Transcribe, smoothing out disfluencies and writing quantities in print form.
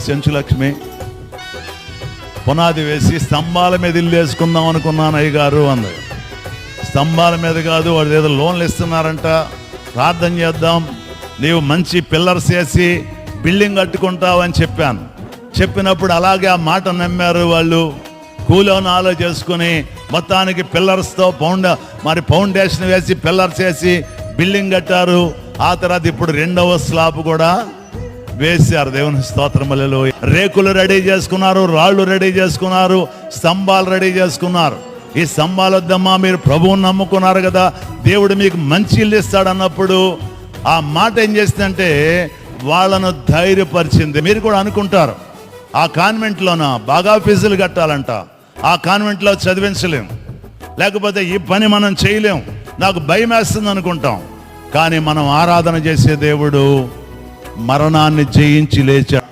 సెంచులక్ష్మి పునాది వేసి స్తంభాల మీద ఇల్లు వేసుకుందాం అనుకున్నాను అయ్యగారు అంది. స్తంభాల మీద కాదు, వాడు ఏదో లోన్లు ఇస్తున్నారంట, ప్రార్థన చేద్దాం, నీవు మంచి పిల్లర్స్ వేసి బిల్డింగ్ కట్టుకుంటావు అని చెప్పాను. చెప్పినప్పుడు అలాగే ఆ మాట నమ్మారు వాళ్ళు. కూలోనాలో చేసుకుని మొత్తానికి పిల్లర్స్తో ఫౌండేషన్ వేసి పిల్లర్స్ వేసి బిల్డింగ్ కట్టారు. ఆ తర్వాత ఇప్పుడు 2వ స్లాబ్ కూడా వేశారు. దేవుని స్తోత్రం. హల్లెలూయా. రేకులు రెడీ చేసుకున్నారు, రాళ్ళు రెడీ చేసుకున్నారు, స్తంభాలు రెడీ చేసుకున్నారు. ఈ స్తంభాలు వద్దమ్మా, మీరు ప్రభువుని నమ్ముకున్నారు కదా, దేవుడు మీకు మంచి ఇల్లు ఇస్తాడన్నప్పుడు ఆ మాట ఏం చేసిందంటే వాళ్ళను ధైర్యపరిచింది. మీరు కూడా అనుకుంటారు, ఆ కాన్వెంట్లోన బాగా ఫీజులు కట్టాలంట, ఆ కాన్వెంట్లో చదివించలేం, లేకపోతే ఈ పని మనం చేయలేం, నాకు భయం వేస్తుంది అనుకుంటాం. కానీ మనం ఆరాధన చేసే దేవుడు మరణాన్ని జయించి లేచాడు.